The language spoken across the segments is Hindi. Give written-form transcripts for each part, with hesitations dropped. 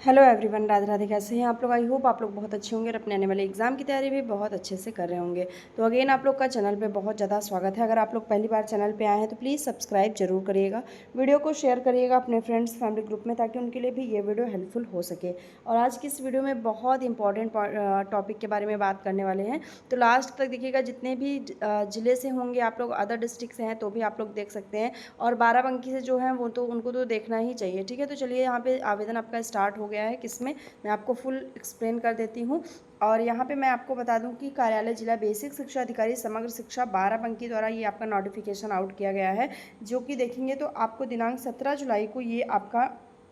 Hello everyone, Radhe Radhe. कैसे हैं आप लोग? आई होप आप लोग बहुत अच्छे होंगे और अपने आने वाले एग्जाम की तैयारी भी बहुत अच्छे से कर रहे होंगे। तो अगेन आप लोग का चैनल पे बहुत ज़्यादा स्वागत है। अगर आप लोग पहली बार चैनल पे आए हैं तो प्लीज़ सब्सक्राइब जरूर करिएगा, वीडियो को शेयर करिएगा अपने फ्रेंड्स फैमिली ग्रुप में, ताकि उनके लिए भी ये वीडियो हेल्पफुल हो सके। और आज की इस वीडियो में बहुत इंपॉर्टेंट टॉपिक के बारे में बात करने वाले हैं, तो लास्ट तक देखिएगा। जितने भी ज़िले से होंगे आप लोग, अदर डिस्ट्रिक्ट से हैं तो भी आप लोग देख सकते हैं, और बाराबंकी से जो हैं वो तो उनको तो देखना ही चाहिए। ठीक है, तो चलिए यहाँ पे आवेदन आपका स्टार्ट हो गया है। किसमें, मैं आपको फुल एक्सप्लेन कर देती हूँ। और यहाँ पे मैं आपको बता दूँ कि कार्यालय जिला बेसिक शिक्षा अधिकारी समग्र शिक्षा बाराबंकी द्वारा ये आपका नोटिफिकेशन आउट किया गया है, जो कि देखेंगे तो आपको दिनांक 17 जुलाई को ये आपका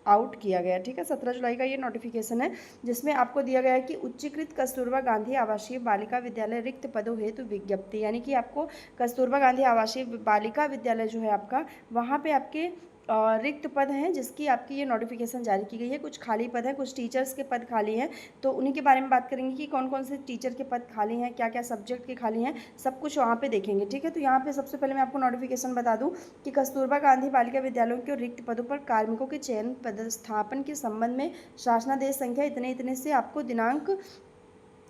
आउट किया गया। ठीक है, 17 जुलाई का ये नोटिफिकेशन है, जिसमें आपको दिया गया है कि उच्चीकृत कस्तूरबा गांधी आवासीय बालिका विद्यालय रिक्त पदों हेतु विज्ञप्ति, यानी कि आपको कस्तूरबा गांधी आवासीय बालिका विद्यालय जो है आपका, वहाँ पे आपके रिक्त पद हैं, जिसकी आपकी ये नोटिफिकेशन जारी की गई है। कुछ खाली पद हैं, कुछ टीचर्स के पद खाली हैं, तो उन्हीं के बारे में बात करेंगे कि कौन कौन से टीचर के पद खाली हैं, क्या क्या सब्जेक्ट के खाली हैं, सब कुछ वहाँ पे देखेंगे। ठीक है, तो यहाँ पे सबसे पहले मैं आपको नोटिफिकेशन बता दूँ कि कस्तूरबा गांधी बालिका विद्यालयों के रिक्त पदों पर कार्मिकों के चयन पदस्थापन के संबंध में शासनादेश संख्या इतने इतने से आपको दिनांक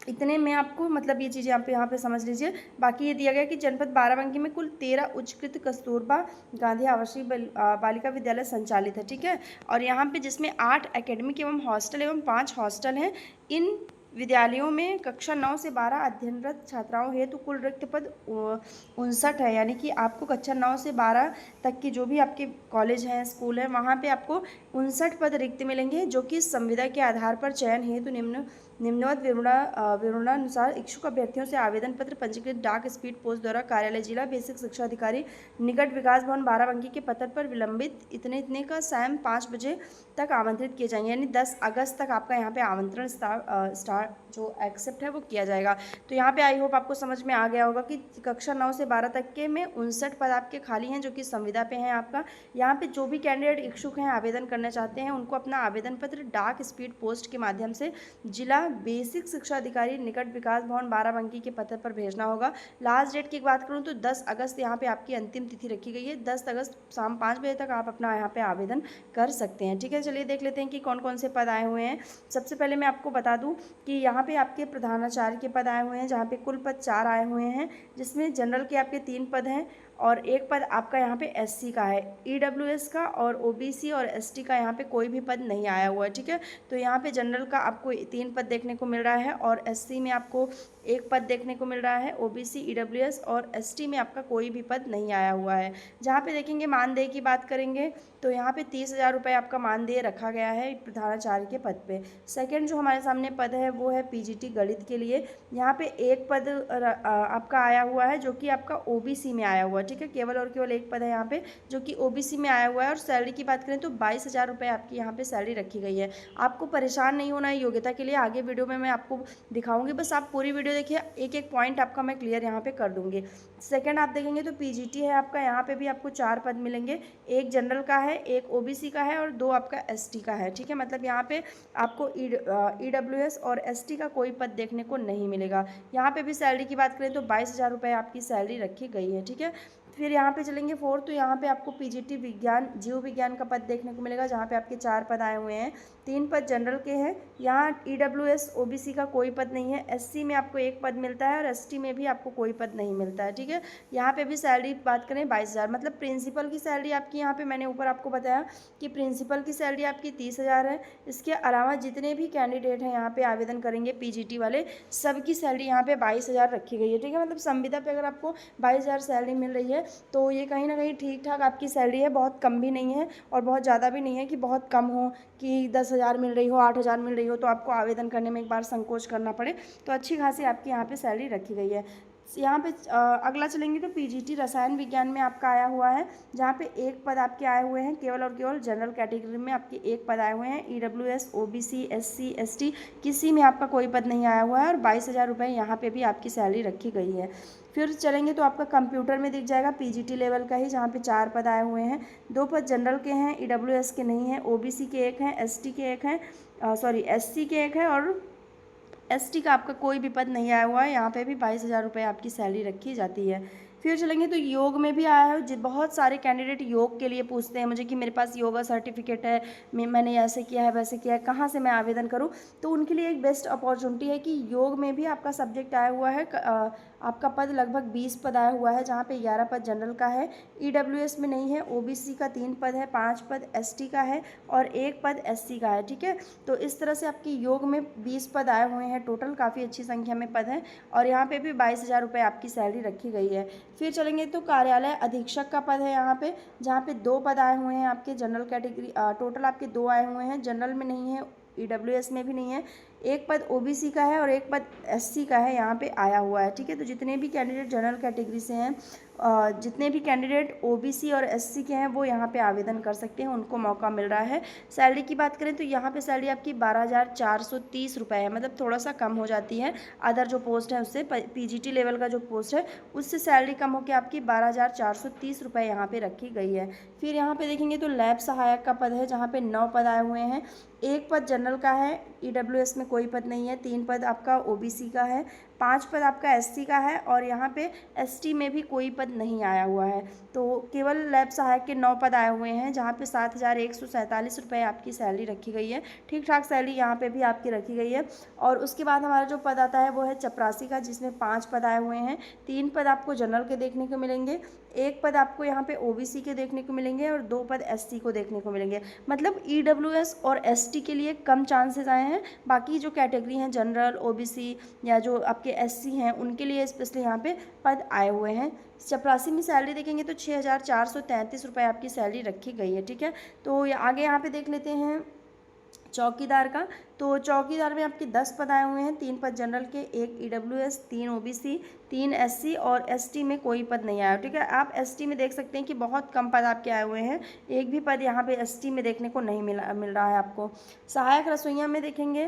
इतने में आपको, मतलब ये चीज़ें आप यहाँ पे समझ लीजिए। बाकी ये दिया गया कि जनपद बाराबंकी में कुल 13 उच्चकृत कस्तूरबा गांधी आवासीय बालिका विद्यालय संचालित है। ठीक है, और यहाँ पे जिसमें 8 एकेडमिक एवं हॉस्टल एवं 5 हॉस्टल हैं। इन विद्यालयों में कक्षा 9 से 12 अध्ययनरत छात्राओं हेतु कुल रिक्त पद 59 है, यानी कि आपको कक्षा 9 से 12 तक की जो भी आपके कॉलेज हैं, स्कूल हैं, वहाँ पे आपको 59 पद रिक्त मिलेंगे, जो कि संविदा के आधार पर चयन हेतु निम्नवत विवरणानुसार इच्छुक अभ्यर्थियों से आवेदन पत्र पंजीकृत डाक स्पीड पोस्ट द्वारा कार्यालय जिला बेसिक शिक्षा अधिकारी निकट विकास भवन बाराबंकी के पत्र पर विलंबित इतने इतने का सायं 5 बजे तक आमंत्रित किए जाएंगे। यानी 10 अगस्त तक आपका यहाँ पे आमंत्रण स्टार्ट जो एक्सेप्ट है वो किया जाएगा। तो यहाँ पे आई होप आपको समझ में आ गया होगा कि कक्षा 9 से 12 तक के में 59 पद आपके खाली हैं, जो कि संविदा पे हैं आपका। यहाँ पे जो भी कैंडिडेट इच्छुक हैं, आवेदन करना चाहते हैं, उनको अपना आवेदन पत्र डाक स्पीड पोस्ट के माध्यम से जिला बेसिक शिक्षा अधिकारी निकट विकास भवन बाराबंकी के पत्र पर भेजना होगा। लास्ट डेट की बात करूँ तो 10 अगस्त यहाँ पे आपकी अंतिम तिथि रखी गई है। 10 अगस्त शाम 5 बजे तक आप अपना यहाँ पे आवेदन कर सकते हैं। ठीक है, चलिए देख लेते हैं कि कौन कौन से पद आए हुए हैं। सबसे पहले मैं आपको बता दूं कि यहाँ पे आपके प्रधानाचार्य के पद आए हुए हैं, जहाँ पे कुल पद 4 आए हुए हैं, जिसमें जनरल के आपके 3 पद हैं और एक पद आपका यहाँ पे एससी का है। ईडब्ल्यूएस का और ओबीसी और एसटी का यहाँ पे कोई भी पद नहीं आया हुआ है। ठीक है, तो यहाँ पे जनरल का आपको 3 पद देखने को मिल रहा है, और एससी में आपको 1 पद देखने को मिल रहा है। ओबीसी, ईडब्ल्यूएस और एसटी में आपका कोई भी पद नहीं आया हुआ है। जहाँ पे देखेंगे मानदेय की बात करेंगे तो यहाँ पे 30,000 रुपये आपका मानदेय रखा गया है प्रधानाचार्य के पद पे। सेकंड जो हमारे सामने पद है वो है पीजीटी गणित के लिए। यहाँ पे 1 पद आपका आया हुआ है, जो कि आपका ओबीसी में आया हुआ है। ठीक है, केवल और केवल 1 पद है यहाँ पे, जो कि ओबीसी में आया हुआ है। और सैलरी की बात करें तो 22,000 रुपये आपकी यहाँ पे सैलरी रखी गई है। आपको परेशान नहीं होना है योग्यता के लिए, आगे वीडियो में मैं आपको दिखाऊंगी, बस आप पूरी वीडियो देखिए, एक एक पॉइंट आपका मैं क्लियर यहाँ पे कर दूंगी। सेकंड आप देखेंगे तो पीजीटी है आपका, यहाँ पे भी आपको 4 पद मिलेंगे। 1 जनरल का है, 1 ओबीसी का है और 2 आपका एसटी का है। ठीक है, मतलब यहाँ पे आपको ईडब्ल्यूएस और एसटी का कोई पद देखने को नहीं मिलेगा। यहाँ पे भी सैलरी की बात करें तो 22,000 रुपये आपकी सैलरी रखी गई है। ठीक है, फिर यहाँ पे चलेंगे फोर्थ, तो यहाँ पे आपको पीजीटी विज्ञान जीव विज्ञान का पद देखने को मिलेगा, जहाँ पे आपके 4 पद आए हुए हैं। 3 पद जनरल के हैं। यहाँ ईडब्ल्यूएस ओबीसी का कोई पद नहीं है। एससी में आपको 1 पद मिलता है और एसटी में भी आपको कोई पद नहीं मिलता है। ठीक है, यहाँ पे भी सैलरी बात करें 22,000, मतलब प्रिंसिपल की सैलरी आपकी यहाँ पे मैंने ऊपर आपको बताया कि प्रिंसिपल की सैलरी आपकी 30,000 है। इसके अलावा जितने भी कैंडिडेट हैं यहाँ पे आवेदन करेंगे पीजीटी वाले, सबकी सैलरी यहाँ पे 22,000 रखी गई है। ठीक है, मतलब संविदा पे अगर आपको 22,000 सैलरी मिल रही है तो ये कहीं ना कहीं ठीक ठाक आपकी सैलरी है, बहुत कम भी नहीं है और बहुत ज़्यादा भी नहीं है कि बहुत कम हो, कि 10,000 मिल रही हो, 8,000 मिल रही हो तो आपको आवेदन करने में एक बार संकोच करना पड़े। तो अच्छी खासी आपकी यहाँ पे सैलरी रखी गई है। यहाँ पे अगला चलेंगे तो पीजीटी रसायन विज्ञान में आपका आया हुआ है, जहाँ पे 1 पद आपके आए हुए हैं। केवल और केवल जनरल कैटेगरी में आपके 1 पद आए हुए हैं। ईडब्ल्यूएस ओबीसी एससी एसटी किसी में आपका कोई पद नहीं आया हुआ है, और 22,000 रुपये यहाँ पे भी आपकी सैलरी रखी गई है। फिर चलेंगे तो आपका कंप्यूटर में दिख जाएगा पीजीटी लेवल का ही, जहाँ पे 4 पद आए हुए हैं। 2 पद जनरल के हैं, ईडब्ल्यूएस के नहीं हैं, ओबीसी के 1 हैं, एसटी के 1 हैं, एससी के 1 है, और एसटी का आपका कोई भी पद नहीं आया हुआ है। यहाँ पे भी 22,000 रुपये आपकी सैलरी रखी जाती है। फिर चलेंगे तो योग में भी आया है। बहुत सारे कैंडिडेट योग के लिए पूछते हैं मुझे कि मेरे पास योगा सर्टिफिकेट है, मैंने ऐसे किया है वैसे किया है, कहाँ से मैं आवेदन करूँ। तो उनके लिए एक बेस्ट अपॉर्चुनिटी है कि योग में भी आपका सब्जेक्ट आया हुआ है। आपका पद लगभग 20 पद आया हुआ है, जहाँ पे 11 पद जनरल का है, ईडब्ल्यूएस में नहीं है, ओबीसी का 3 पद है, 5 पद एसटी का है और 1 पद एससी का है। ठीक है, तो इस तरह से आपकी योग में 20 पद आए हुए हैं टोटल, काफ़ी अच्छी संख्या में पद हैं और यहाँ पे भी 22,000 रुपये आपकी सैलरी रखी गई है। फिर चलेंगे तो कार्यालय अधीक्षक का पद है यहाँ पे, जहाँ पे 2 पद आए हुए हैं आपके जनरल कैटेगरी, टोटल आपके 2 आए हुए हैं, जनरल में नहीं है, ईडब्ल्यूएस में भी नहीं है। 1 पद ओबीसी का है और 1 पद एससी का है, यहाँ पे आया हुआ है। ठीक है, तो जितने भी कैंडिडेट जनरल कैटेगरी से हैं, जितने भी कैंडिडेट ओबीसी और एससी के हैं वो यहाँ पे आवेदन कर सकते हैं, उनको मौका मिल रहा है। सैलरी की बात करें तो यहाँ पे सैलरी आपकी 12,430 रुपये है, मतलब थोड़ा सा कम हो जाती है अदर जो पोस्ट है उससे। पीजीटी लेवल का जो पोस्ट है उससे सैलरी कम होकर आपकी 12,430 रुपये यहाँ पे रखी गई है। फिर यहाँ पे देखेंगे तो लैब सहायक का पद है, जहाँ पे 9 पद आए हुए हैं। 1 पद जनरल का है, ईडब्ल्यूएस में कोई पद नहीं है, 3 पद आपका ओबीसी का है, 5 पद आपका एससी का है और यहाँ पे एसटी में भी कोई पद नहीं आया हुआ है। तो केवल लैब सहायक के 9 पद आए हुए हैं, जहाँ पे 7,147 रुपये आपकी सैलरी रखी गई है। ठीक ठाक सैलरी यहाँ पे भी आपकी रखी गई है। और उसके बाद हमारा जो पद आता है वो है चपरासी का, जिसमें 5 पद आए हुए हैं। 3 पद आपको जनरल के देखने को मिलेंगे, 1 पद आपको यहाँ पे ओबीसी के देखने को मिलेंगे और 2 पद एससी को देखने को मिलेंगे। मतलब ईडब्ल्यूएस और एसटी के लिए कम चांसेस आए हैं, बाकी जो कैटेगरी हैं जनरल, ओबीसी या जो आपके एससी हैं उनके लिए स्पेशली यहाँ पे पद आए हुए हैं। चपरासी में सैलरी देखेंगे तो 6,433 रुपये आपकी सैलरी रखी गई है। ठीक है, तो आगे यहाँ पे देख लेते हैं चौकीदार का। तो चौकीदार में आपके 10 पद आए हुए हैं, 3 पद जनरल के, 1 ईडब्ल्यूएस, 3 ओबीसी, 3 एससी और एसटी में कोई पद नहीं आया। ठीक है, आप एसटी में देख सकते हैं कि बहुत कम पद आपके आए हुए हैं, एक भी पद यहाँ पे एसटी में देखने को नहीं मिल रहा है आपको। सहायक रसोइया में देखेंगे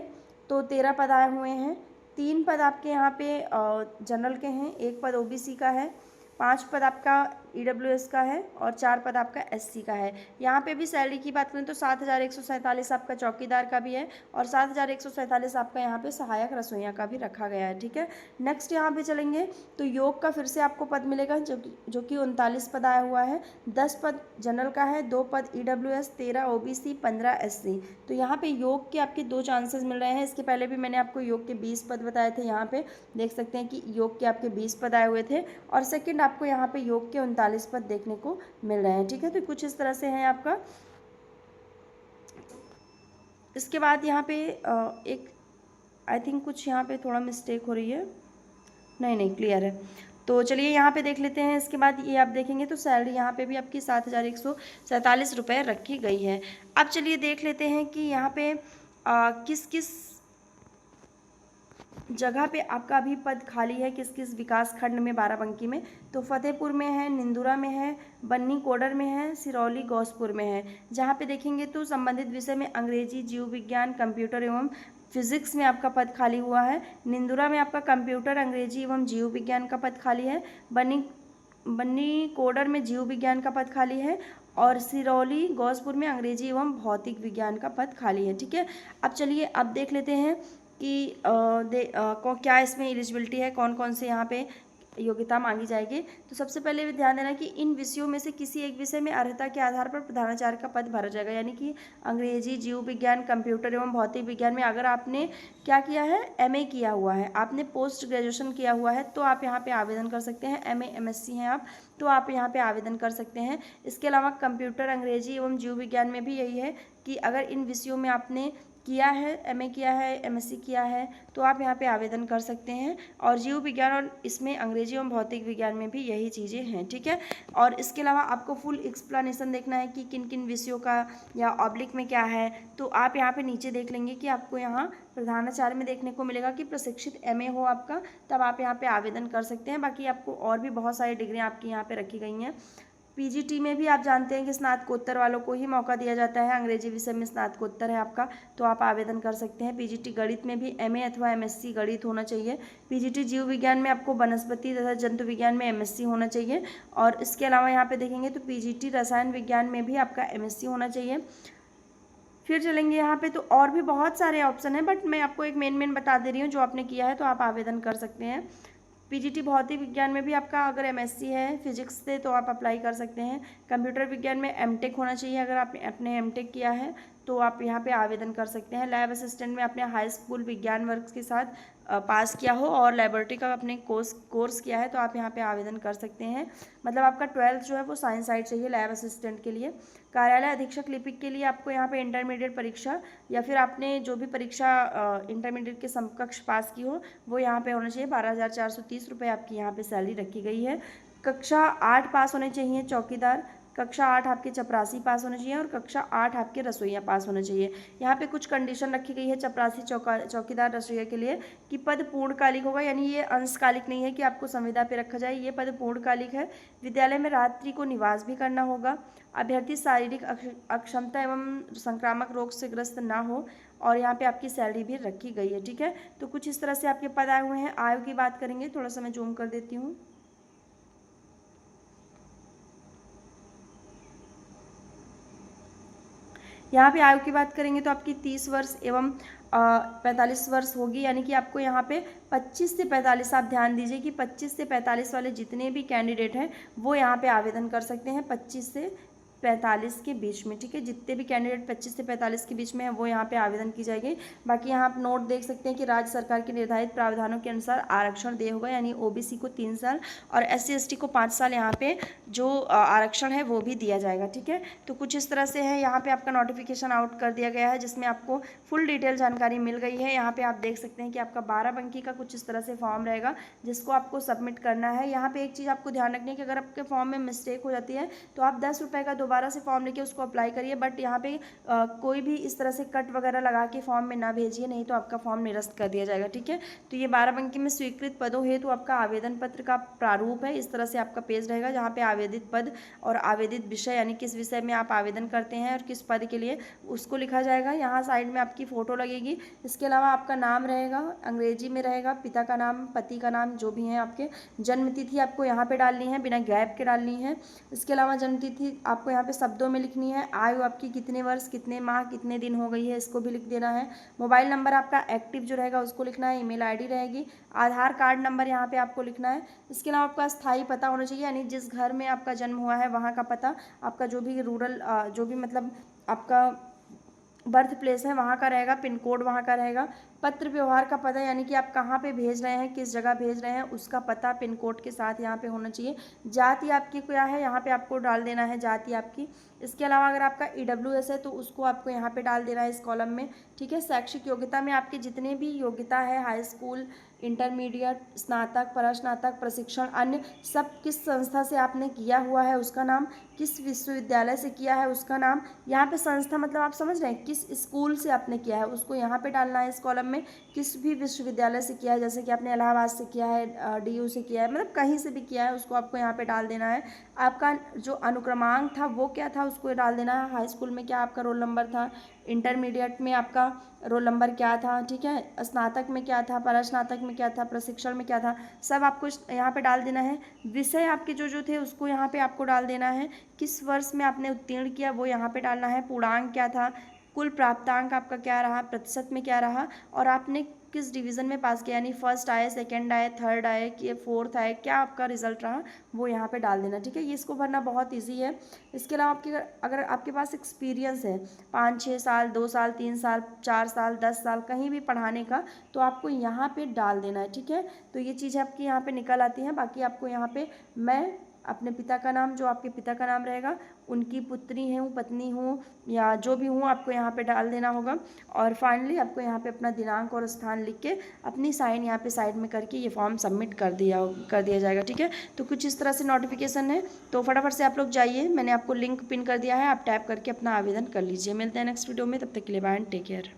तो 13 पद आए हुए हैं, 3 पद आपके यहाँ पे जनरल के हैं, 1 पद ओबीसी का है, 5 पद आपका ईडब्ल्यूएस का है और 4 पद आपका एससी का है। यहाँ पे भी सैलरी की बात करें तो 7,147 आपका चौकीदार का भी है और 7,147 आपका यहाँ पे सहायक रसोइया का भी रखा गया है। ठीक है, नेक्स्ट यहाँ पे चलेंगे तो योग का फिर से आपको पद मिलेगा, जो कि 39 पद आया हुआ है। 10 पद जनरल का है, 2 पद ईडब्ल्यूएस, 13 ओबीसी, 15 एससी। तो यहाँ पे योग के आपके 2 चांसेस मिल रहे हैं। इसके पहले भी मैंने आपको योग के 20 पद बताए थे, यहाँ पे देख सकते हैं कि योग के आपके 20 पद आए हुए थे और सेकेंड आपको यहाँ पे योग के 39 पद देखने को मिल रहे हैं। ठीक है, तो कुछ इस तरह से है आपका। इसके बाद यहाँ पे एक आई थिंक कुछ यहाँ पे थोड़ा मिस्टेक हो रही है, नहीं क्लियर है। तो चलिए यहाँ पे देख लेते हैं। इसके बाद ये आप देखेंगे तो सैलरी यहाँ पे भी आपकी 7,147 रुपये रखी गई है। अब चलिए देख लेते हैं कि यहाँ पे किस किस जगह पे आपका अभी पद खाली है, किस किस विकास खंड में बाराबंकी में। तो फतेहपुर में है, निंदुरा में है, बन्नी कोडर में है, सिरौली गौसपुर में है। जहाँ पे देखेंगे तो संबंधित विषय में अंग्रेजी, जीव विज्ञान, कंप्यूटर एवं फिजिक्स में आपका पद खाली हुआ है। निंदुरा में आपका कंप्यूटर, अंग्रेजी एवं जीव विज्ञान का पद खाली है। बन्नी कोडर में जीव विज्ञान का पद खाली है और सिरौली गौसपुर में अंग्रेजी एवं भौतिक विज्ञान का पद खाली है। ठीक है, अब चलिए अब देख लेते हैं कि क्या इसमें एलिजिबिलिटी है, कौन कौन से यहाँ पे योग्यता मांगी जाएगी। तो सबसे पहले भी ध्यान देना कि इन विषयों में से किसी एक विषय में अर्हता के आधार पर प्रधानाचार्य का पद भरा जाएगा। यानी कि अंग्रेजी, जीव विज्ञान, कंप्यूटर एवं भौतिक विज्ञान में अगर आपने क्या किया है, एमए किया हुआ है, आपने पोस्ट ग्रेजुएशन किया हुआ है, तो आप यहाँ पे आवेदन कर सकते हैं। एमए एमएससी हैं आप, तो आप यहाँ पे आवेदन कर सकते हैं। इसके अलावा कंप्यूटर, अंग्रेजी एवं जीव विज्ञान में भी यही है कि अगर इन विषयों में आपने किया है, एमए किया है, एमएससी किया है, तो आप यहाँ पे आवेदन कर सकते हैं। और जीव विज्ञान और इसमें अंग्रेजी एवं भौतिक विज्ञान में भी यही चीज़ें हैं। ठीक है, और इसके अलावा आपको फुल एक्सप्लेनेशन देखना है कि किन किन विषयों का या ऑब्लिक में क्या है, तो आप यहाँ पे नीचे देख लेंगे कि आपको यहाँ प्रधानाचार्य में देखने को मिलेगा कि प्रशिक्षित एमए हो आपका, तब आप यहाँ पे आवेदन कर सकते हैं। बाकी आपको और भी बहुत सारी डिग्रियाँ आपकी यहाँ पे रखी गई हैं। पीजीटी में भी आप जानते हैं कि स्नातकोत्तर वालों को ही मौका दिया जाता है, अंग्रेजी विषय में स्नातकोत्तर है आपका, तो आप आवेदन कर सकते हैं। पीजीटी गणित में भी एमए अथवा एमएससी गणित होना चाहिए। पीजीटी जीव विज्ञान में आपको वनस्पति तथा जंतु विज्ञान में एमएससी होना चाहिए। और इसके अलावा यहाँ पे देखेंगे तो पीजीटी रसायन विज्ञान में भी आपका एमएससी होना चाहिए। फिर चलेंगे यहाँ पे तो और भी बहुत सारे ऑप्शन हैं, बट मैं आपको एक मेन बता दे रही हूँ, जो आपने किया है तो आप आवेदन कर सकते हैं। पीजीटी भौतिक विज्ञान में भी आपका अगर एमएससी है फिजिक्स से तो आप अप्लाई कर सकते हैं। कंप्यूटर विज्ञान में एमटेक होना चाहिए, अगर आपने एमटेक किया है तो आप यहाँ पे आवेदन कर सकते हैं। लैब असिस्टेंट में आपने हाई स्कूल विज्ञान वर्ग के साथ पास किया हो और लेबोरेटरी का आपने कोर्स किया है तो आप यहाँ पे आवेदन कर सकते हैं। मतलब आपका 12th जो है वो साइंस साइड चाहिए लैब असिस्टेंट के लिए। कार्यालय अधीक्षक लिपिक के लिए आपको यहाँ पे इंटरमीडिएट परीक्षा या फिर आपने जो भी परीक्षा इंटरमीडिएट के समकक्ष पास की हो वो यहाँ पे होना चाहिए। 12,430 रुपये आपकी यहाँ पे सैलरी रखी गई है। कक्षा 8 पास होने चाहिए चौकीदार, कक्षा 8 आपके चपरासी पास होने चाहिए और कक्षा 8 आपके रसोइया पास होने चाहिए। यहाँ पे कुछ कंडीशन रखी गई है चपरासी चौकीदार रसोइया के लिए कि पद पूर्णकालिक होगा, यानी ये अंशकालिक नहीं है कि आपको संविदा पे रखा जाए, ये पद पूर्णकालिक है। विद्यालय में रात्रि को निवास भी करना होगा। अभ्यर्थी शारीरिक अक्षमता एवं संक्रामक रोग से ग्रस्त ना हो और यहाँ पे आपकी सैलरी भी रखी गई है। ठीक है, तो कुछ इस तरह से आपके पद आए हुए हैं। आयु की बात करेंगे, थोड़ा सा मैं जूम कर देती हूँ। यहाँ पे आयु की बात करेंगे तो आपकी 30 वर्ष एवं 45 वर्ष होगी, यानी कि आपको यहाँ पे 25 से 45, आप ध्यान दीजिए कि 25 से 45 वाले जितने भी कैंडिडेट हैं वो यहाँ पे आवेदन कर सकते हैं 25 से 45 के बीच में। ठीक है, जितने भी कैंडिडेट 25 से 45 के बीच में है वो यहाँ पे आवेदन की जाएगी। बाकी यहाँ आप नोट देख सकते हैं कि राज्य सरकार के निर्धारित प्रावधानों के अनुसार आरक्षण दिया होगा, यानी ओबीसी को 3 साल और SC ST को 5 साल यहाँ पे जो आरक्षण है वो भी दिया जाएगा। ठीक है, तो कुछ इस तरह से है। यहाँ पे आपका नोटिफिकेशन आउट कर दिया गया है जिसमें आपको फुल डिटेल जानकारी मिल गई है। यहाँ पे आप देख सकते हैं कि आपका 12 अंकी का कुछ इस तरह से फॉर्म रहेगा जिसको आपको सबमिट करना है। यहाँ पे एक चीज़ आपको ध्यान रखनी है कि अगर आपके फॉर्म में मिस्टेक हो जाती है तो आप 10 रुपये का दोबारा से फॉर्म लेके उसको अप्लाई करिए, बट यहाँ पे कोई भी इस तरह से कट वगैरह लगा के फॉर्म में ना भेजिए, नहीं तो आपका फॉर्म निरस्त कर दिया जाएगा। ठीक है, तो ये 12 अंकी में स्वीकृत पदों हेतु आपका आवेदन पत्र का प्रारूप है। इस तरह से आपका पेज रहेगा जहाँ पे आवेदित पद और आवेदित विषय, यानी किस विषय में आप आवेदन करते हैं और किस पद के लिए उसको लिखा जाएगा। यहाँ साइड में आपकी फ़ोटो लगेगी। इसके अलावा आपका नाम रहेगा, अंग्रेजी में रहेगा, पिता का नाम, पति का नाम, जो भी हैं आपके। जन्म तिथि आपको यहाँ पे डालनी है, बिना गैप के डालनी है। इसके अलावा जन्म तिथि आपको यहाँ पे शब्दों में लिखनी है। आयु आपकी कितने वर्ष, कितने माह, कितने दिन हो गई है, इसको भी लिख देना है। मोबाइल नंबर आपका एक्टिव जो रहेगा उसको लिखना है। ईमेल आईडी रहेगी। आधार कार्ड नंबर यहाँ पे आपको लिखना है। इसके अलावा आपका स्थायी पता होना चाहिए, यानी जिस घर में आपका जन्म हुआ है वहाँ का पता, आपका जो भी रूरल जो भी मतलब आपका बर्थ प्लेस है वहाँ का रहेगा, पिन कोड वहाँ का रहेगा। पत्र व्यवहार का पता, यानी कि आप कहाँ पे भेज रहे हैं, किस जगह भेज रहे हैं, उसका पता पिन कोड के साथ यहाँ पे होना चाहिए। जाति आपकी क्या है, यहाँ पे आपको डाल देना है जाति आपकी। इसके अलावा अगर आपका EWS है तो उसको आपको यहाँ पे डाल देना है इस कॉलम में। ठीक है, शैक्षिक योग्यता में आपकी जितने भी योग्यता है, हाई स्कूल, इंटरमीडिएट, स्नातक, परास्नातक, प्रशिक्षण, अन्य, सब किस संस्था से आपने किया हुआ है उसका नाम, किस विश्वविद्यालय से किया है उसका नाम। यहाँ पे संस्था मतलब आप समझ रहे हैं किस स्कूल से आपने किया है उसको यहाँ पे डालना है इस कॉलम में। किस भी विश्वविद्यालय से किया है, जैसे कि आपने इलाहाबाद से किया है, DU से किया है, मतलब कहीं से भी किया है उसको आपको यहाँ पे डाल देना है। आपका जो अनुक्रमांक था वो क्या था उसको डाल देना है। हाई स्कूल में क्या आपका रोल नंबर था, इंटरमीडिएट में आपका रोल नंबर क्या था, ठीक है, स्नातक में क्या था, परास्नातक में क्या था, प्रशिक्षण में क्या था, सब आपको यहाँ पे डाल देना है। विषय आपके जो थे उसको यहाँ पे आपको डाल देना है। किस वर्ष में आपने उत्तीर्ण किया वो यहाँ पे डालना है। पूर्णांक क्या था, कुल प्राप्तांक आपका क्या रहा, प्रतिशत में क्या रहा, और आपने किस डिवीज़न में पास किया, यानी फर्स्ट आए, सेकंड आए, थर्ड आए, कि फोर्थ आए, क्या आपका रिजल्ट रहा वो यहाँ पे डाल देना। ठीक है, ये इसको भरना बहुत इजी है। इसके अलावा आपके अगर आपके पास एक्सपीरियंस है 5-6 साल, 2 साल, 3 साल, 4 साल, 10 साल कहीं भी पढ़ाने का, तो आपको यहाँ पे डाल देना है। ठीक है, तो ये चीज़ आपकी यहाँ पे निकल आती है। बाकी आपको यहाँ पे मैं अपने पिता का नाम, जो आपके पिता का नाम रहेगा, उनकी पुत्री हूँ, पत्नी हूँ, या जो भी हूँ, आपको यहाँ पे डाल देना होगा। और फाइनली आपको यहाँ पे अपना दिनांक और स्थान लिख के अपनी साइन यहाँ पे साइड में करके ये फॉर्म सबमिट कर दिया जाएगा। ठीक है, तो कुछ इस तरह से नोटिफिकेशन है, तो फटाफट से आप लोग जाइए, मैंने आपको लिंक पिन कर दिया है, आप टैप करके अपना आवेदन कर लीजिए। मिलते हैं नेक्स्ट वीडियो में, तब तक के लिए बाय एंड टेक केयर।